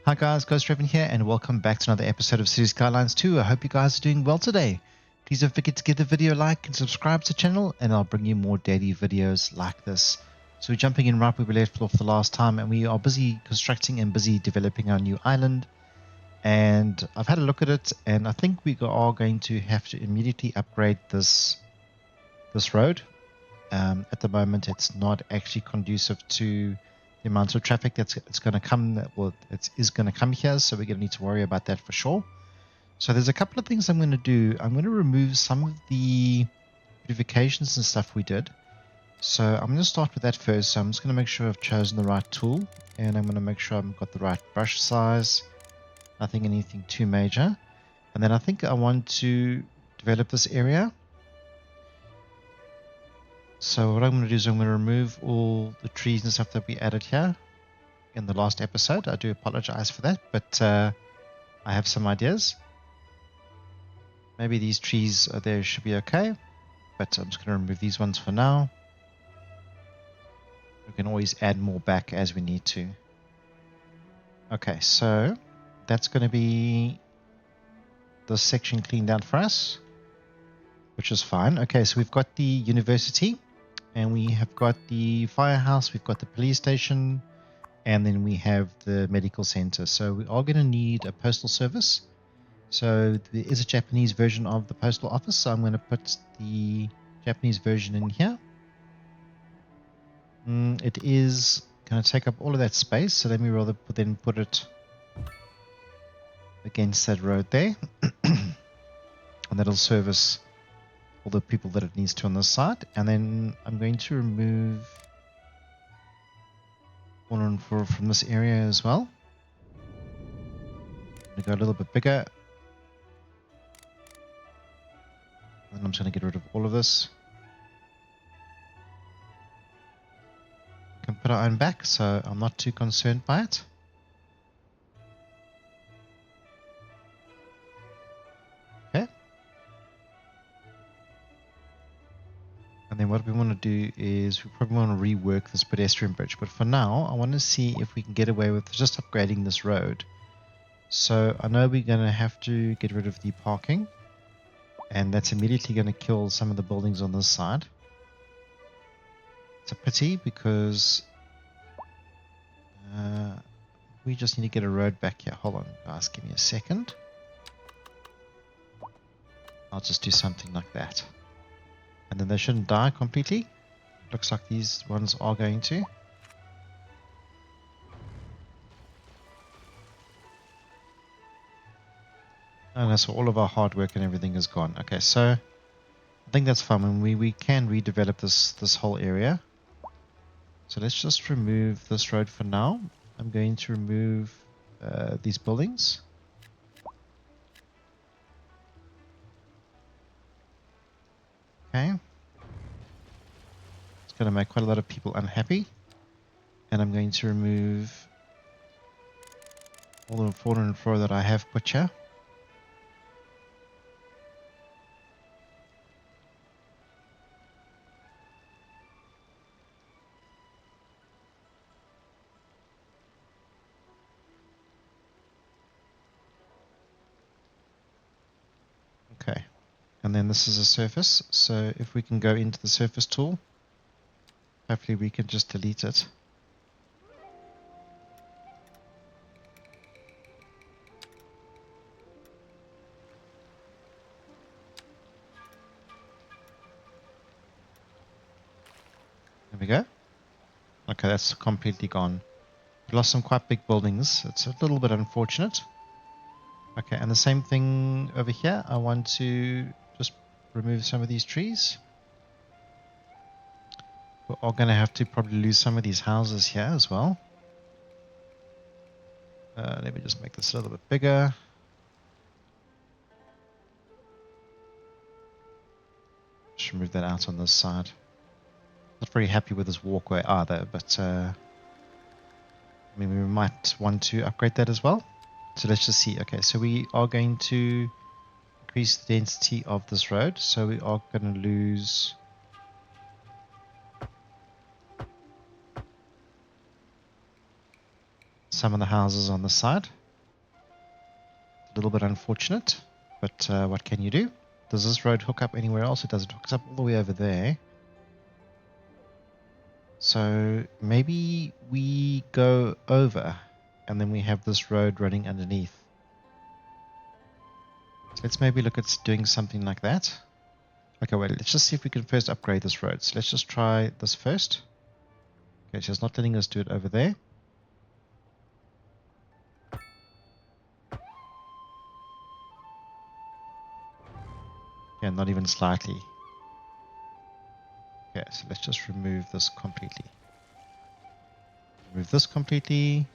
Hi guys, Ghost Raven here and welcome back to another episode of City Skylines 2. I hope you guys are doing well today. Please don't forget to give the video a like and subscribe to the channel and I'll bring you more daily videos like this. So we're jumping in right where we left off the last time and we are busy constructing and busy developing our new island. And I've had a look at it and I think we are going to have to immediately upgrade this road. At the moment it's not actually conducive to the amount of traffic that's going to come, well, it is going to come here, so we're going to need to worry about that for sure. So there's a couple of things I'm going to do. I'm going to remove some of the beautifications and stuff we did. So I'm going to start with that first. So I'm just going to make sure I've chosen the right tool, and I'm going to make sure I've got the right brush size. Nothing anything too major. And then I think I want to develop this area. So what I'm going to do is I'm going to remove all the trees and stuff that we added here in the last episode. I do apologize for that, but I have some ideas. Maybe these trees there should be okay, but I'm just going to remove these ones for now. We can always add more back as we need to. Okay, so that's going to be this section cleaned out for us, which is fine. Okay, so we've got the university. And we have got the firehouse, we've got the police station, and then we have the medical center. So we are going to need a postal service. So there is a Japanese version of the postal office. So I'm going to put the Japanese version in here. It is going to take up all of that space. So let me rather then put it against that road there. And that'll service all the people that it needs to on this side. And then I'm going to remove 104 from this area as well. I'm going to go a little bit bigger. And I'm just going to get rid of all of this. We can put our own back, so I'm not too concerned by it. Okay. And then what we want to do is we probably want to rework this pedestrian bridge. But for now, I want to see if we can get away with just upgrading this road. So I know we're going to have to get rid of the parking. And that's immediately going to kill some of the buildings on this side. It's a pity because we just need to get a road back here. Hold on, guys, give me a second. I'll just do something like that. And then they shouldn't die completely. Looks like these ones are going to. And that's all of our hard work and everything is gone. Okay, so I think that's fine. And we can redevelop this whole area. So let's just remove this road for now. I'm going to remove these buildings. Okay. It's going to make quite a lot of people unhappy. And I'm going to remove all the 404 that I have put here. Okay. And then this is a surface, so if we can go into the surface tool, hopefully we can just delete it. There we go. Okay, that's completely gone. We lost some quite big buildings. It's a little bit unfortunate. Okay, and the same thing over here. I want to just remove some of these trees. We're all going to have to probably lose some of these houses here as well. Let me just make this a little bit bigger. Just remove that out on this side. Not very happy with this walkway either, but I mean, we might want to upgrade that as well. So let's just see. Okay, so we are going to increase the density of this road. So we are going to lose some of the houses on the side. A little bit unfortunate, but what can you do? Does this road hook up anywhere else? It doesn't. It hooks up all the way over there. So maybe we go over and then we have this road running underneath. So let's maybe look at doing something like that. Okay, well, let's just see if we can first upgrade this road. So let's just try this first. Okay, so it's not letting us do it over there. Yeah, not even slightly. Okay, so let's just remove this completely. Remove this completely.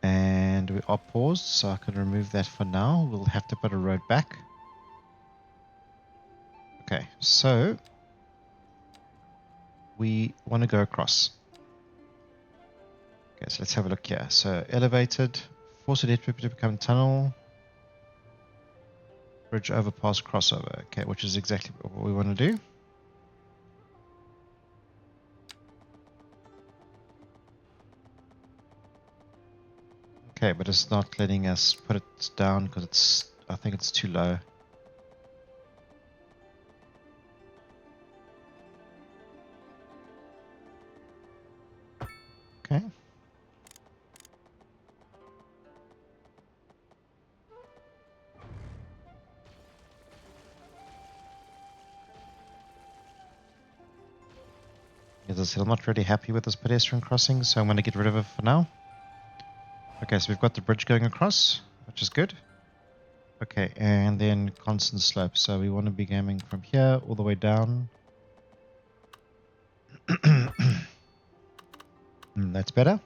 And we are paused, so I can remove that for now. We'll have to put a road back. Okay, so we want to go across. Okay, so let's have a look here. So elevated, force a network to become tunnel, bridge overpass crossover. Okay, which is exactly what we want to do. Okay, but it's not letting us put it down because I think it's too low. Okay. As I said, I'm not really happy with this pedestrian crossing, so I'm going to get rid of it for now. Okay, so we've got the bridge going across, which is good. Okay, and then constant slope. So we want to be gaming from here all the way down. That's better.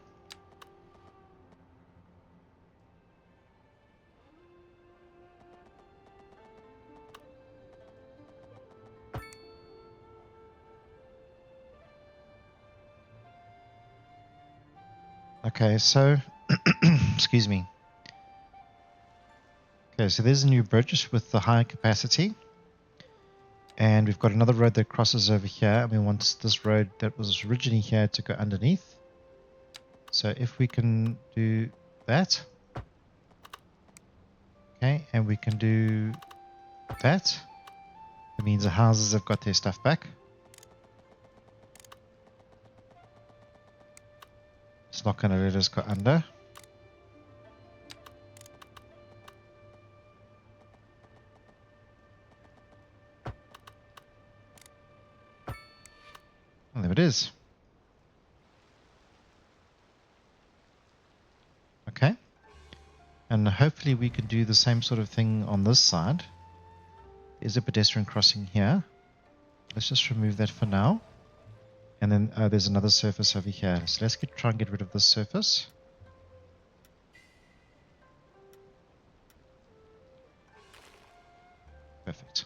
Okay, so excuse me. Okay, so there's a new bridge with the higher capacity. And we've got another road that crosses over here. And we want this road that was originally here to go underneath. So if we can do that. Okay, and we can do that. It means the houses have got their stuff back. It's not going to let us go under. And there it is. Okay. And hopefully we can do the same sort of thing on this side. There's a pedestrian crossing here. Let's just remove that for now. And then there's another surface over here. So let's try and get rid of this surface. Perfect.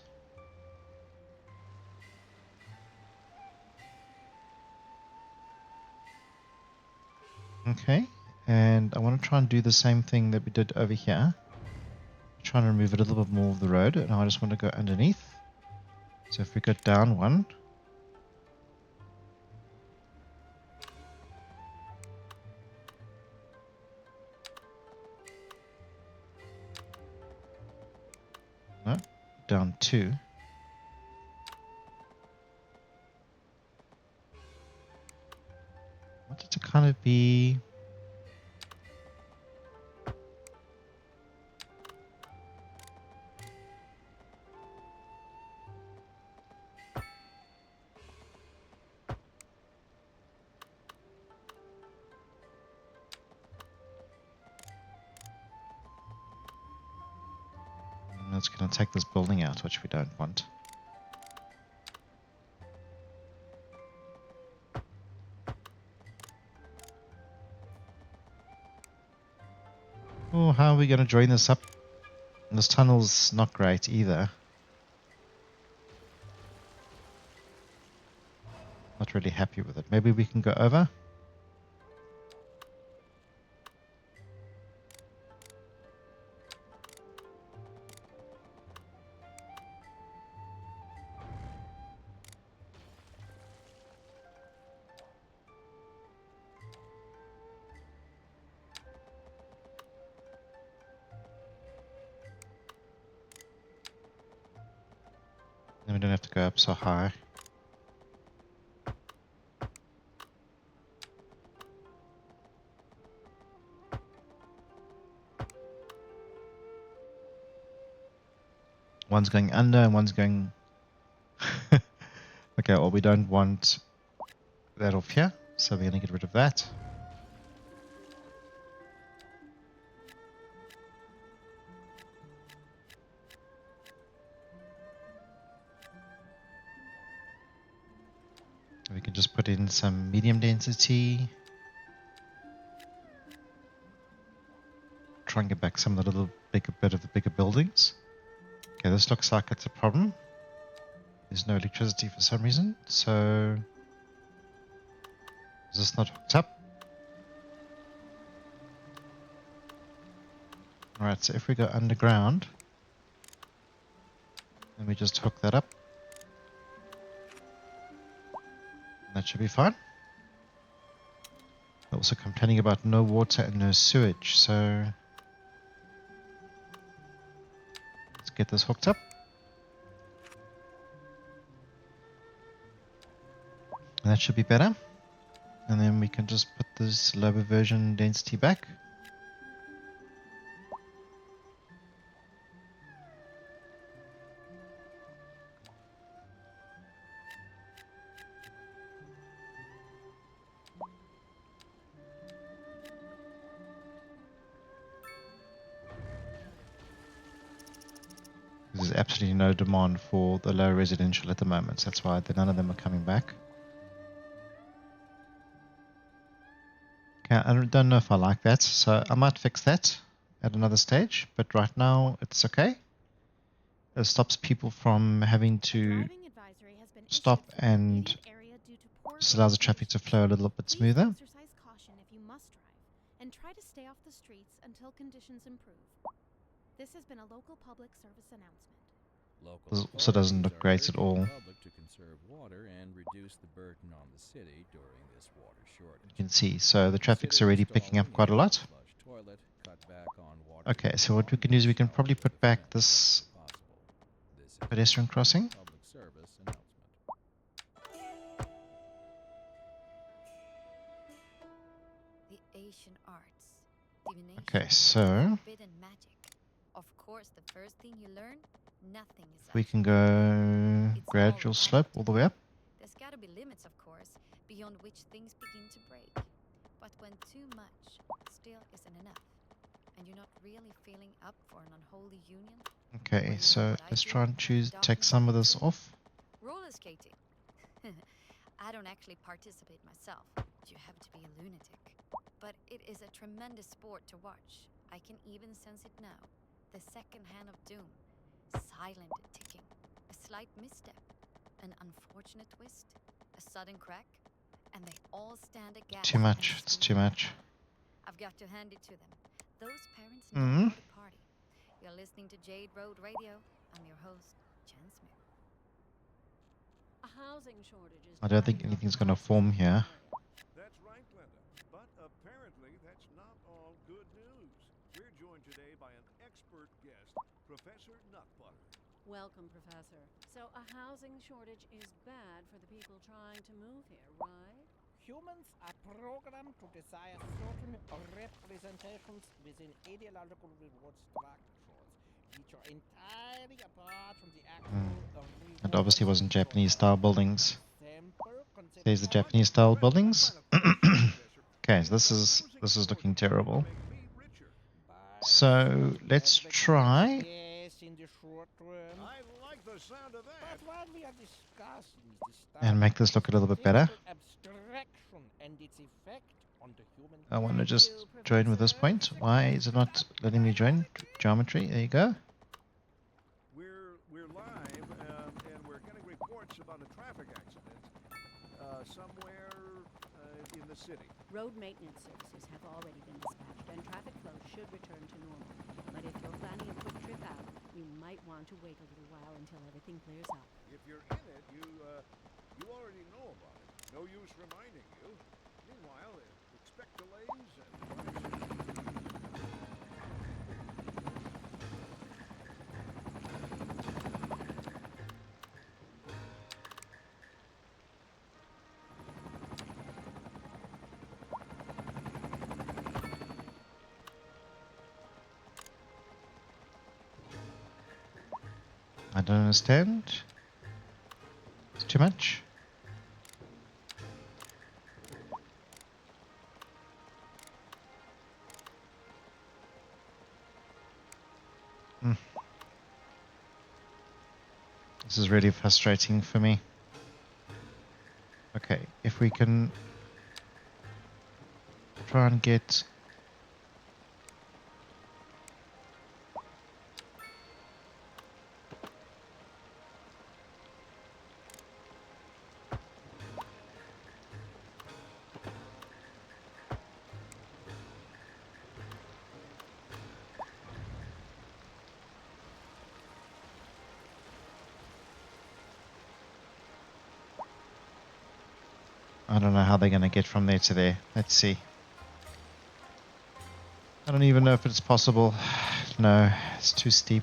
Okay. And I want to try and do the same thing that we did over here. Try and remove a little bit more of the road. And I just want to go underneath. So if we go down one. No, down two. I want it to kind of be... It's going to take this building out, which we don't want. Oh, how are we going to join this up? This tunnel's not great either. Not really happy with it. Maybe we can go over. don't have to go up so high. One's going under and one's going... Okay, well, we don't want that off here, so we're going to get rid of that. We can just put in some medium density. Try and get back some of the little bigger bit of the bigger buildings. Okay, this looks like it's a problem. There's no electricity for some reason, so is this not hooked up? Alright, so if we go underground and we just hook that up, that should be fine. They're also complaining about no water and no sewage, so let's get this hooked up. And that should be better. And then we can just put this lower version density back. There's absolutely no demand for the low residential at the moment, so that's why none of them are coming back. Okay, I don't know if I like that, so I might fix that at another stage, but right now it's okay. It stops people from having to stop and just allows the traffic to flow a little bit smoother. Exercise caution if you must drive, and try to stay off the streets until conditions improve. This has been a local public service announcement. This also doesn't look great at all. To conserve water and reduce the burden on the city during this water shortage. You can see, so the traffic's already picking up quite a lot. Okay, so what we can do is we can probably put back this pedestrian crossing. The Asian arts, divination, Okay, so forbidden magic. Of course, the first thing you learn, nothing is we can go gradual slope all the way up. There's got to be limits, of course, beyond which things begin to break. But when too much still isn't enough, and you're not really feeling up for an unholy union. Okay, so let's try and take some of this off. Roller skating. I don't actually participate myself. You have to be a lunatic. But it is a tremendous sport to watch. I can even sense it now. The second hand of doom. Silent ticking. A slight misstep. An unfortunate twist. A sudden crack. And they all stand aghast. Too much. It's too much. I've got to hand it to them. Those parents know how to party. You're listening to Jade Road Radio. I'm your host, Jen Smith. A housing shortage is... I don't think anything's going to form here. That's right, Glenda. But apparently that's not all good news. We're joined today by an expert guest, Professor Nutbutter. Welcome, Professor. So a housing shortage is bad for the people trying to move here, right? Humans are programmed to desire certain representations within ideological reward structures, which are entirely apart from the actual It obviously wasn't Japanese style buildings. There's the Japanese style buildings. Okay, so this is looking terrible. So let's try and make this look a little bit better. I want to just join with this point. Why is it not letting me join? Geometry, there you go. We're live, and we're getting reports about a traffic accident somewhere in the city. Road maintenance services have already been dispatched, and traffic flow should return to normal. But if you're planning a quick trip out, you might want to wait a little while until everything clears up. If you're in it, you already know about it. No use reminding you. Meanwhile, expect delays and... I don't understand. It's too much. This is really frustrating for me. Okay, if we can try and get... I don't know how they're going to get from there to there. Let's see. I don't even know if it's possible. No, it's too steep.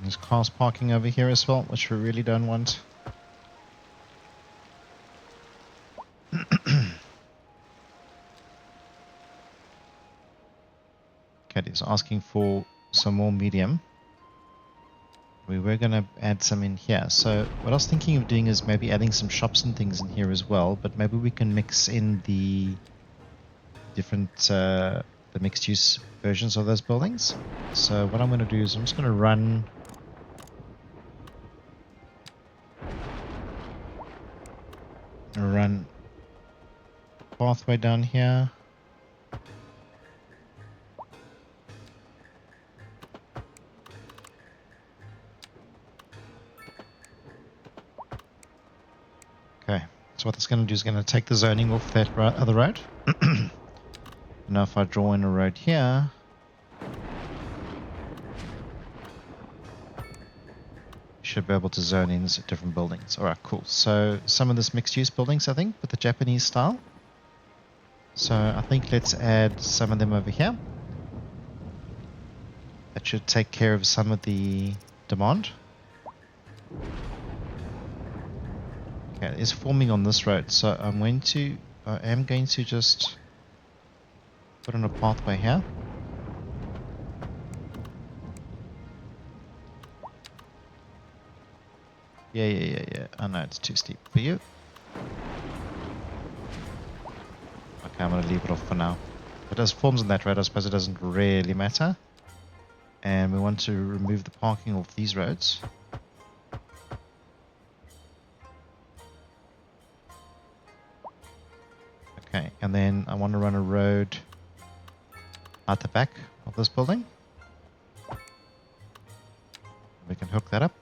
There's cars parking over here as well, which we really don't want. Okay, he's asking for some more medium. We were going to add some in here. So what I was thinking of doing is maybe adding some shops and things in here as well, but maybe we can mix in the different, the mixed use versions of those buildings. So what I'm going to do is I'm just going to run pathway down here. Okay, so what it's going to do is going to take the zoning off that other road. Now if I draw in a road here, should be able to zone in different buildings. Alright, cool. So some of this mixed use buildings, I think, with the Japanese style. So I think let's add some of them over here. That should take care of some of the demand. Okay, it's forming on this road, so I am going to just put in a pathway here. Yeah. I know it's too steep for you. Okay, I'm going to leave it off for now. But as forms on that road, I suppose it doesn't really matter. And we want to remove the parking off these roads. Okay, and then I want to run a road out the back of this building. We can hook that up.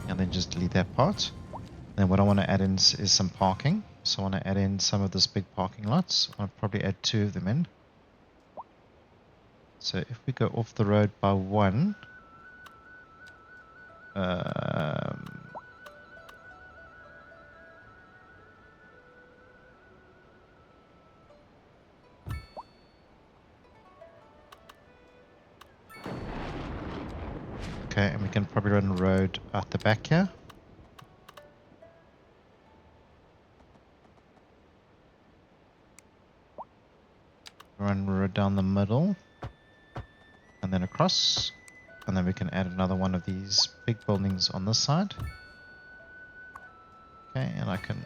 And then just delete that part. Then what I want to add in is some parking. So I want to add in some of this big parking lots. I'll probably add 2 of them in. So if we go off the road by 1, okay, and we can probably run a road out the back here. Run a road down the middle. And then across. And then we can add another one of these big buildings on this side. Okay, and I can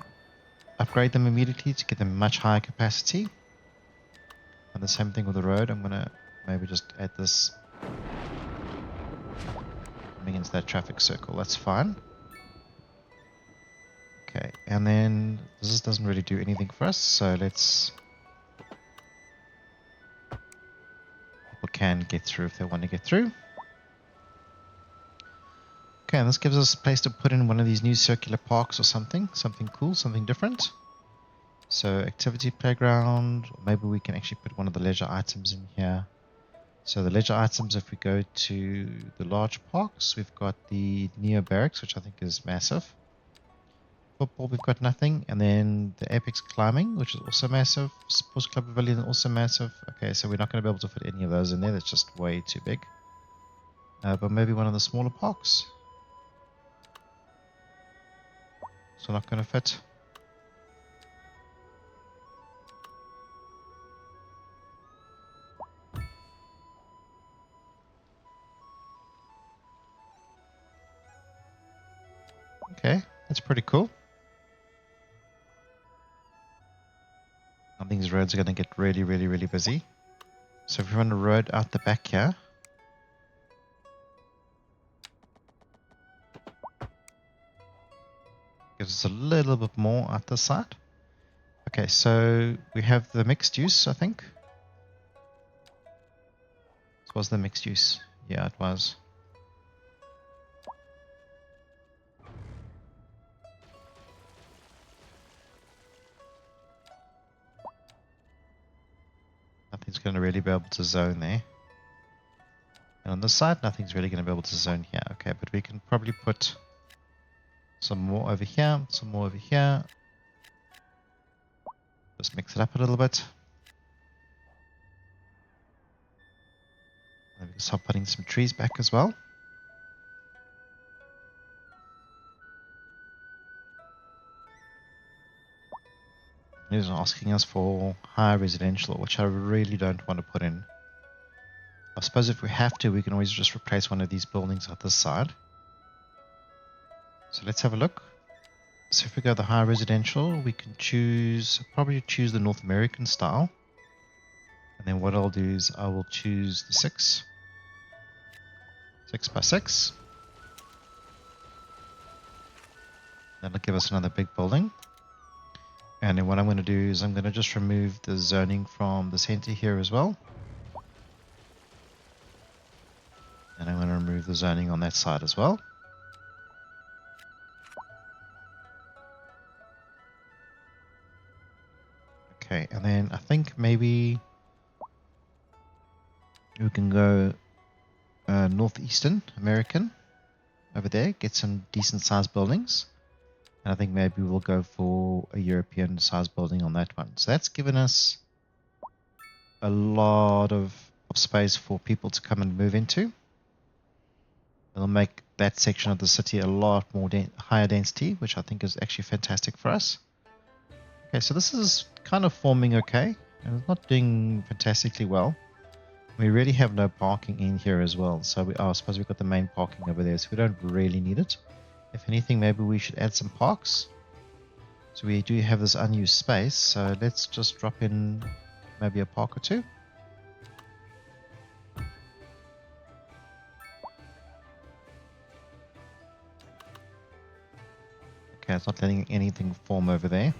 upgrade them immediately to get them much higher capacity. And the same thing with the road. I'm going to maybe just add this coming into that traffic circle. That's fine. Okay, and then this doesn't really do anything for us, so let's... People can get through if they want to get through. Okay, and this gives us a place to put in one of these new circular parks or something cool, something different. So activity playground, or maybe we can actually put one of the leisure items in here. So the leisure items, if we go to the large parks, we've got the Neo Barracks, which I think is massive. football, we've got nothing. And then the Apex climbing, which is also massive. Sports Club Pavilion, also massive. Okay, so we're not going to be able to fit any of those in there. That's just way too big. But maybe one of the smaller parks. So not going to fit. Okay, that's pretty cool. I think these roads are going to get really, really, really busy. So if we run a road out the back here. Gives us a little bit more at this side. Okay, so we have the mixed use, I think. This was the mixed use. Yeah, it was. Nothing's going to really be able to zone there. And on this side, nothing's really going to be able to zone here. Okay, but we can probably put some more over here, some more over here. Just mix it up a little bit. And we can start putting some trees back as well. He's asking us for high residential, which I really don't want to put in. I suppose if we have to, we can always just replace one of these buildings at this side. So let's have a look. So if we go the high residential, we can probably choose the North American style. And then what I'll do is I will choose the 6 by 6. That'll give us another big building. And then what I'm going to do is I'm going to just remove the zoning from the center here as well. And I'm going to remove the zoning on that side as well. Okay, and then I think maybe we can go Northeastern American over there, get some decent sized buildings. And I think maybe we'll go for a European sized building on that one. So that's given us a lot of space for people to come and move into. It'll make that section of the city a lot more higher density, which I think is actually fantastic for us. Okay, so this is kind of forming okay, and it's not doing fantastically well. We really have no parking in here as well, so I suppose we've got the main parking over there, so we don't really need it. If anything, maybe we should add some parks. So we do have this unused space, so let's just drop in maybe a park or two. Okay, it's not letting anything form over there.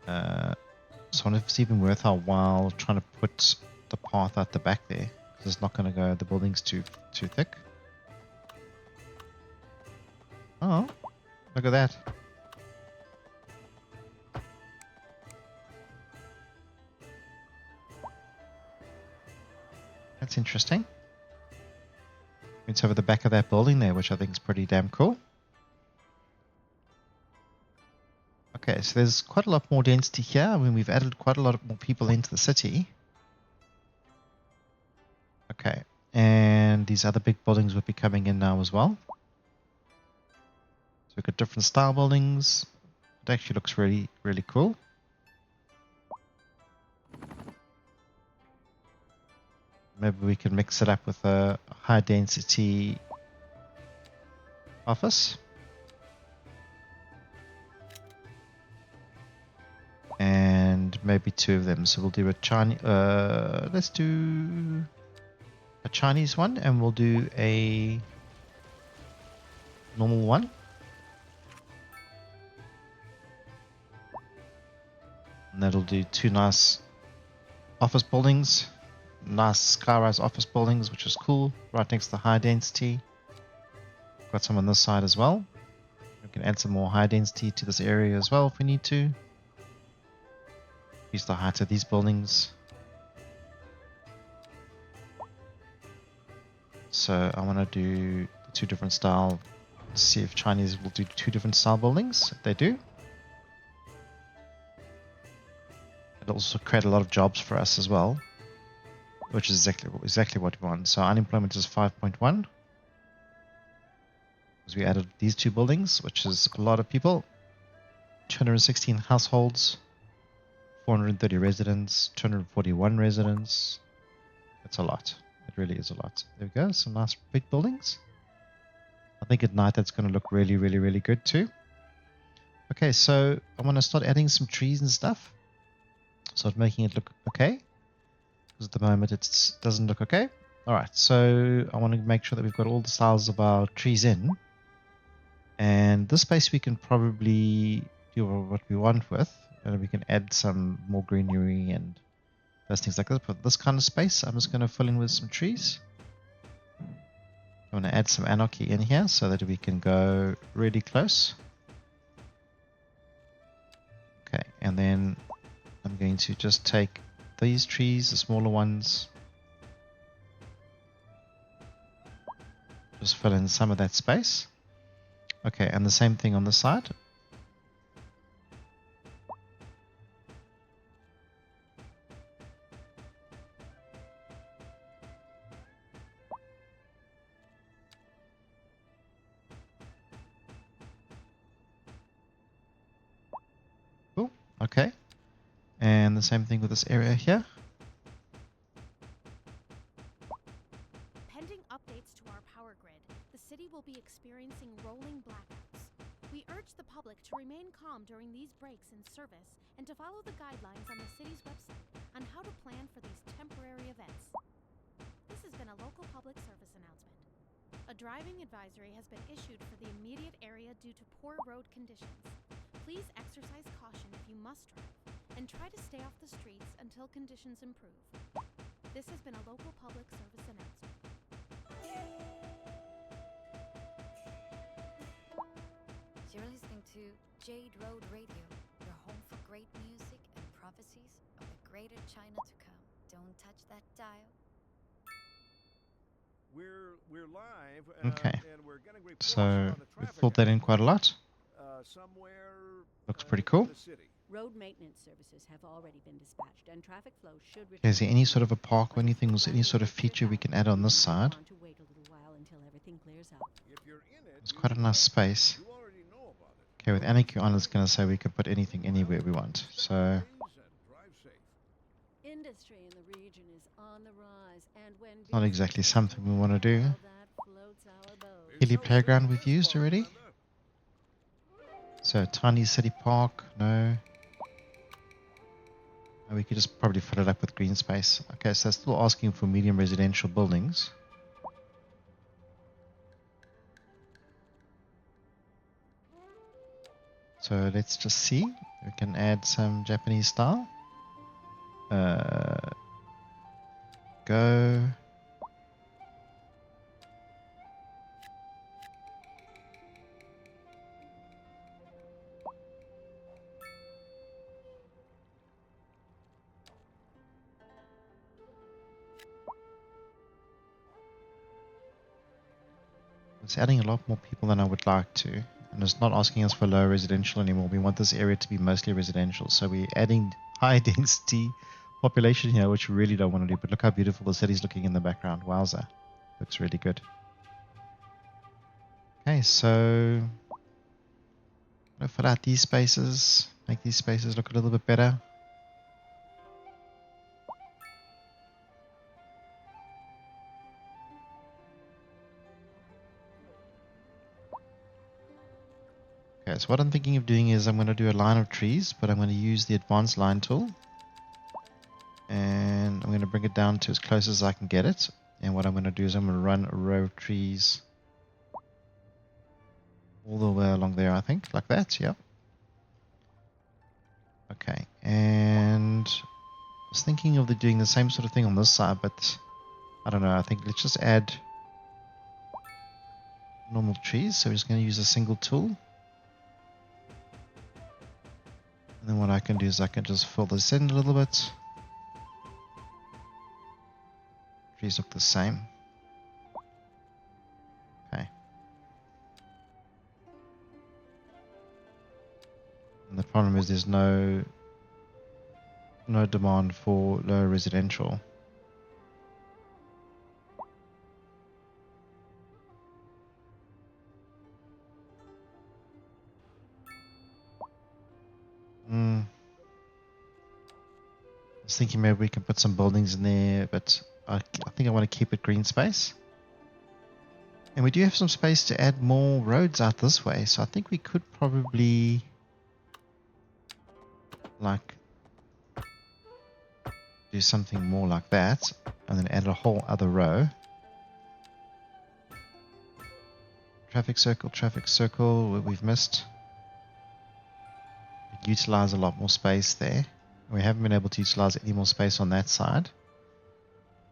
So I wonder if it's even worth our while trying to put the path out the back there. Because it's not going to go, the building's too thick. Oh, look at that. That's interesting. It's over the back of that building there, which I think is pretty damn cool. Okay, so there's quite a lot more density here. I mean, we've added quite a lot more people into the city. Okay, and these other big buildings will be coming in now as well. So we've got different style buildings. It actually looks really, really cool. Maybe we can mix it up with a high density office. And maybe 2 of them. So we'll do a Chinese, let's do a Chinese one, and we'll do a normal one. And that'll do 2 nice office buildings, nice skyrise office buildings, which is cool, right next to the high density. Got some on this side as well. We can add some more high density to this area as well if we need to. Increase the height of these buildings. So I want to do the 2 different style Let's see if Chinese will do 2 different style buildings. If they do, it'll also create a lot of jobs for us as well, which is exactly what we want. So unemployment is 5.1 because we added these 2 buildings, which is a lot of people. 216 households, 430 residents, 241 residents. That's a lot. It really is a lot. There we go. Some nice big buildings. I think at night that's going to look really, really, really good too. Okay, so I want to start adding some trees and stuff. Start making it look okay. Because at the moment it doesn't look okay. Alright, so I want to make sure that we've got all the styles of our trees in. And this space we can probably do what we want with. And we can add some more greenery and those things like that. For this kind of space, I'm just going to fill in with some trees. I want to add some anarchy in here so that we can go really close. Okay, and then I'm going to just take these trees, the smaller ones, just fill in some of that space. Okay, and the same thing on the side. Cool, okay. And the same thing with this area here. Pending updates to our power grid, the city will be experiencing rolling blackouts. We urge the public to remain calm during these breaks in service and to follow the guidelines on the city's website on how to plan for these temporary events. This has been a local public service announcement. A driving advisory has been issued for the immediate area due to poor road conditions. Please exercise caution if you must drive, and try to stay off the streets until conditions improve. This has been a local public service announcement. You're listening to Jade Road Radio, your home for great music and prophecies of the greater China to come. Don't touch that dial. We're live. Okay, And we're getting reports so on the we've traffic filled that in quite a lot. somewhere. Looks pretty in cool. the city. Road maintenance services have already been dispatched, and traffic flow should return. Is there any sort of a park or anything, or any sort of feature we can add on this side? Want to wait a little while until everything clears up. If you're in it, It's quite a nice space. you already know about it. Okay, with Anarchy on, it's going to say we can put anything anywhere we want. So, Drive safe. Industry in the region is on the rise, and when not exactly something we want to do. that floats our boat. Hilly Playground we've used already. So, Tiny City Park, no. And we could just probably fill it up with green space. Okay, so still asking for medium residential buildings. So let's just see. We can add some Japanese style. Go. It's adding a lot more people than I would like to. And it's not asking us for low residential anymore. We want this area to be mostly residential. So we're adding high density population here, which we really don't want to do. But look how beautiful the city's looking in the background. Wowza. Looks really good. Okay, so I'm going to fill out these spaces. Make these spaces look a little bit better. Okay, so what I'm thinking of doing is I'm going to do a line of trees, but I'm going to use the advanced line tool. And I'm going to bring it down to as close as I can get it. And what I'm going to do is I'm going to run a row of trees all the way along there, I think, like that, yep. Okay, and I was thinking of doing the same sort of thing on this side, but I don't know, I think let's just add normal trees. So we're just going to use a single tool. And then what I can do is I can just fill this in a little bit. Trees look the same. Okay. problem is there's no demand for low residential. I was thinking maybe we can put some buildings in there, but I think I want to keep it green space. And we do have some space to add more roads out this way, so I think we could probably like do something more like that, and then add a whole other row. Traffic circle, where we've missed. Could utilize a lot more space there. We haven't been able to utilize any more space on that side.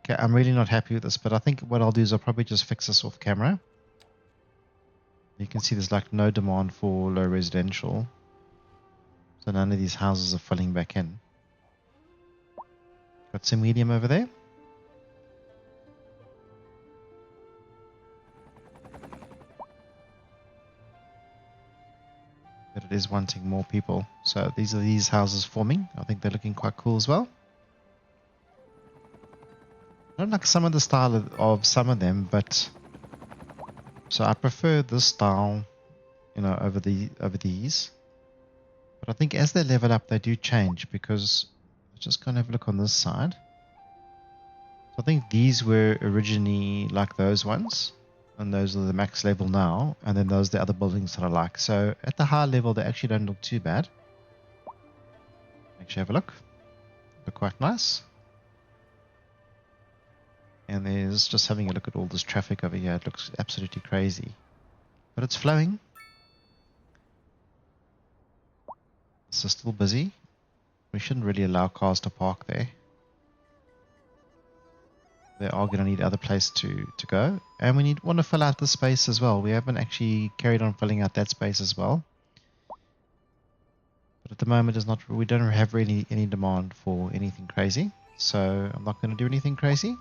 Okay, I'm really not happy with this, but I think what I'll do is I'll probably just fix this off camera. You can see there's like no demand for low residential, so none of these houses are filling back in. Got some medium over there. But it is wanting more people. So these are these houses forming. I think they're looking quite cool as well. I don't like some of the style of some of them, but so I prefer this style, you know, over these. But I think as they level up, they do change, because let's just kind of have a look on this side. So I think these were originally like those ones, and those are the max level now, and then those are the other buildings that I like. So at the high level, they actually don't look too bad. Actually have a look. Look quite nice. And there's just having a look at all this traffic over here. It looks absolutely crazy. But it's flowing. This is still busy. We shouldn't really allow cars to park there. They are going to need other place to go. And we want to fill out the space as well. We haven't actually carried on filling out that space as well. But at the moment, we don't have really any demand for anything crazy. So I'm not going to do anything crazy.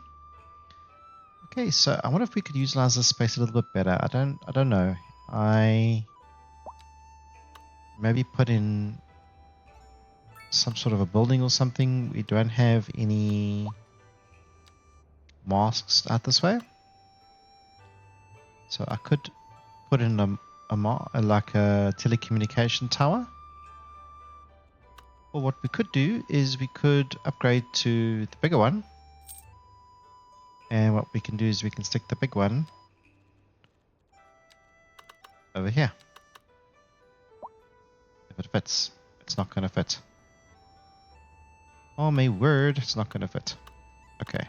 Okay, so I wonder if we could utilize this space a little bit better. I don't know. I maybe put in some sort of a building or something. We don't have any masks out this way, so I could put in like a telecommunication tower. Or what we could do is we could upgrade to the bigger one. And what we can do is we can stick the big one over here. If it fits. It's not going to fit. Oh my word, it's not going to fit. Okay.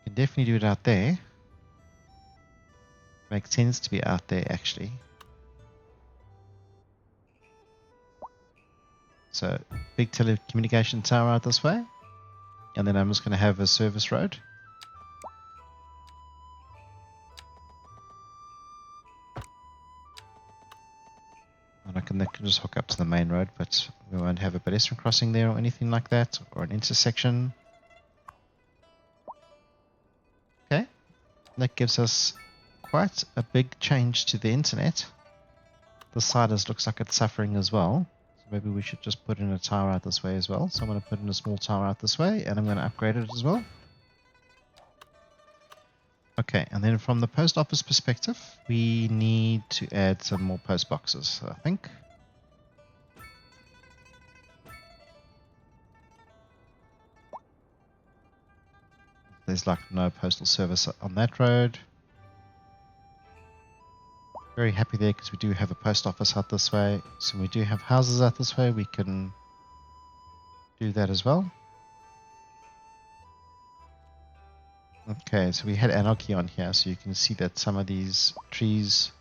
You can definitely do it out there. Makes sense to be out there, actually. So, big telecommunication tower out this way. And then I'm just going to have a service road. And that can just hook up to the main road, but we won't have a pedestrian crossing there or anything like that, or an intersection. Okay. That gives us quite a big change to the internet. This side looks like it's suffering as well. So maybe we should just put in a tower out this way as well. So I'm going to put in a small tower out this way, and I'm going to upgrade it as well. Okay, and then from the post office perspective, we need to add some more post boxes, I think. There's like no postal service on that road. Very happy there because we do have a post office out this way. So we do have houses out this way. We can do that as well. Okay, so we had anarchy on here, so you can see that some of these trees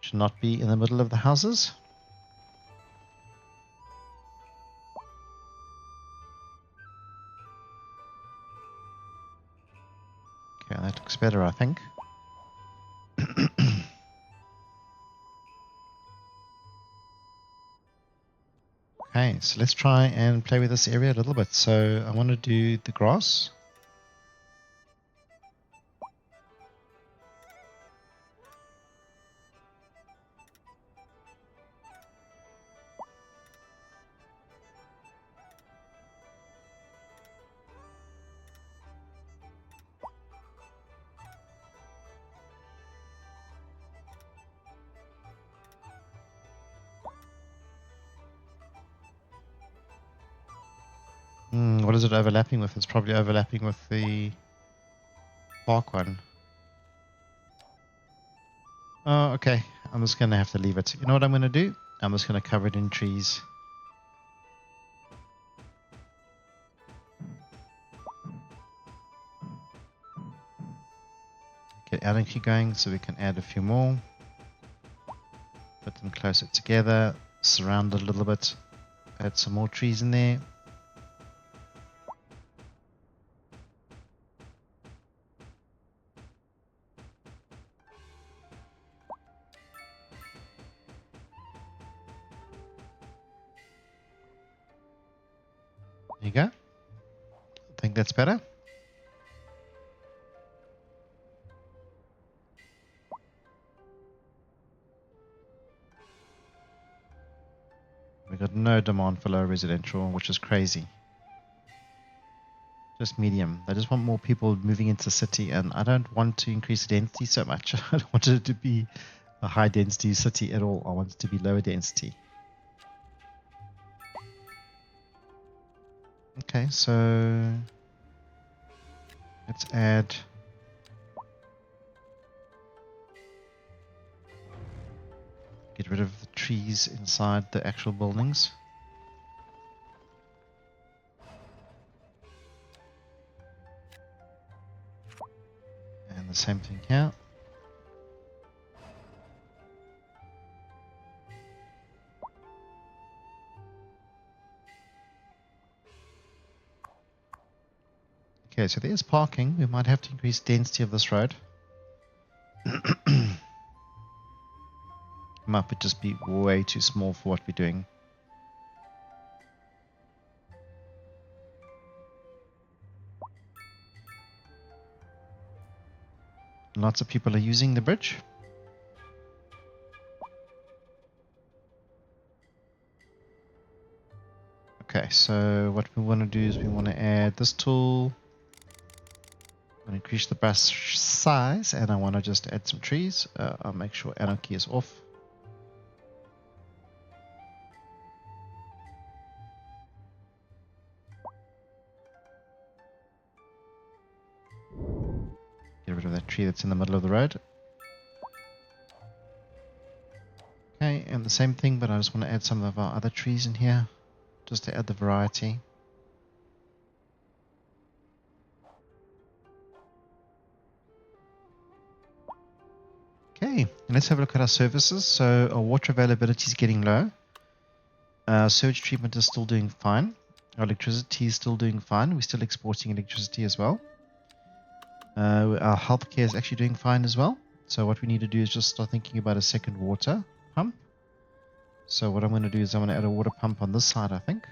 should not be in the middle of the houses. Okay, that looks better, I think. Okay, so let's try and play with this area a little bit. So I want to do the grass. What is it overlapping with? It's probably overlapping with the park one. Oh, okay. I'm just going to have to leave it. You know what I'm going to do? I'm just going to cover it in trees. Get anarchy going so we can add a few more. Put them closer together. Surround it a little bit. Add some more trees in there. There you go. I think that's better. We got no demand for low residential, which is crazy. Just medium. I just want more people moving into the city, and I don't want to increase the density so much. I don't want it to be a high density city at all. I want it to be lower density. Okay, so let's add get rid of the trees inside the actual buildings. And the same thing here. Okay, so there's parking. We might have to increase density of this road. Might just be way too small for what we're doing. Lots of people are using the bridge. Okay, so what we want to do is we want to add this tool. I'm going to increase the bus size, and I want to just add some trees. I'll make sure anarchy is off. Get rid of that tree that's in the middle of the road. Okay, and the same thing, but I just want to add some of our other trees in here, just to add the variety. Okay, let's have a look at our services. So our water availability is getting low. Sewage treatment is still doing fine. Our electricity is still doing fine. We're still exporting electricity as well. Our healthcare is actually doing fine as well. So what we need to do is just start thinking about a second water pump. So what I'm going to do is I'm going to add a water pump on this side, I think.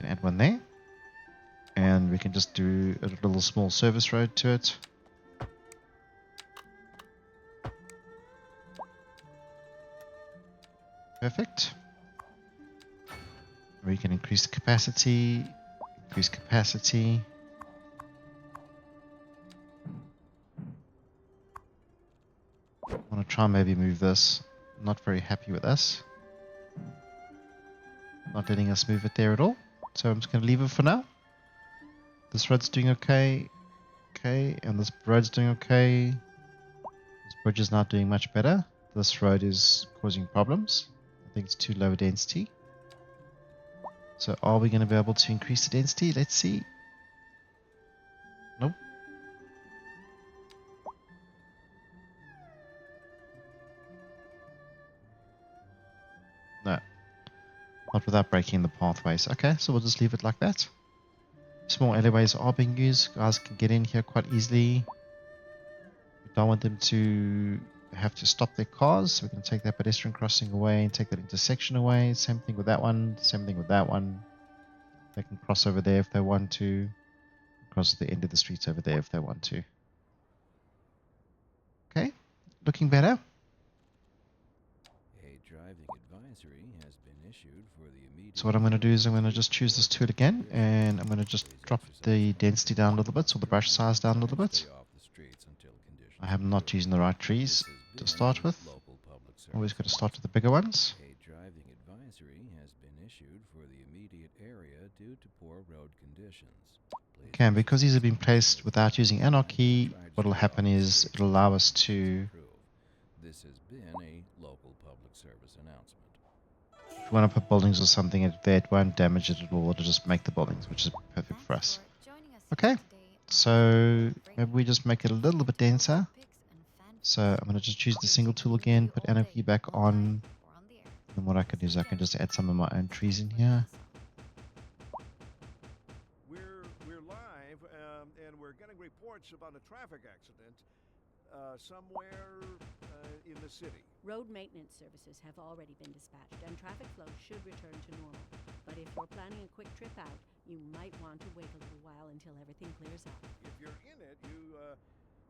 Add one there. And we can just do a little small service road to it. Perfect. We can increase the capacity, increase capacity. I want to try and maybe move this. Not very happy with this. Not letting us move it there at all. So I'm just going to leave it for now. This road's doing okay. Okay, and this road's doing okay. This bridge is not doing much better. This road is causing problems. I think it's too low density. So are we going to be able to increase the density? Let's see. Nope. No. Not without breaking the pathways. Okay, so we'll just leave it like that. Small alleyways are being used. Guys can get in here quite easily. We don't want them to have to stop their cars. So we're going to take that pedestrian crossing away and take that intersection away. Same thing with that one. Same thing with that one. They can cross over there if they want to. Cross at the end of the streets over there if they want to. Okay, looking better. A driving advisory has been issued for the immediate. So what I'm going to do is I'm going to just choose this tool again, and I'm going to just drop the density down a little bit, so the brush size down a little bit. I am not using the right trees to start with. Always got to start with the bigger ones. A driving advisory has been conditions. Please Okay, and because these have been consider placed without using anarchy, what will happen is it'll allow us to, approve. This has been a local public service announcement. if we want to put buildings or something in there, it won't damage it at all. It'll just make the buildings, which is perfect for us. Thanks for joining us Okay, here today on so Break. maybe we just make it a little bit denser. So I'm going to just choose the single tool again, put anarchy back on. And what I can do is I can just add some of my own trees in here. We're live, and we're getting reports about a traffic accident somewhere in the city. Road maintenance services have already been dispatched, and traffic flow should return to normal. But if you're planning a quick trip out, you might want to wait a little while until everything clears up. If you're in it,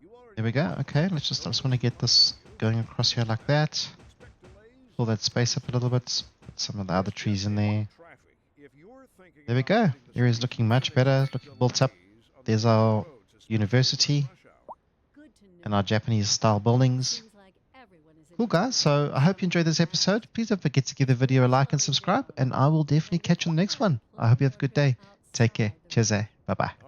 you already There we go. Okay, I just want to get this going across here like that. expect delays. Pull that space up a little bit. Put some of the other trees in there. Traffic. If you're thinking There we about go. hitting the Area's streets, looking much better, looking built up. delays on the There's busy our roads, especially university rush hour. Good to know. and our Japanese style buildings. Seems like everyone is in Cool the guys, so I hope you enjoyed this episode. Please don't forget to give the video a like and subscribe, and I will definitely catch you on the next one. I hope you have a good day. Take care. Cheers, bye bye.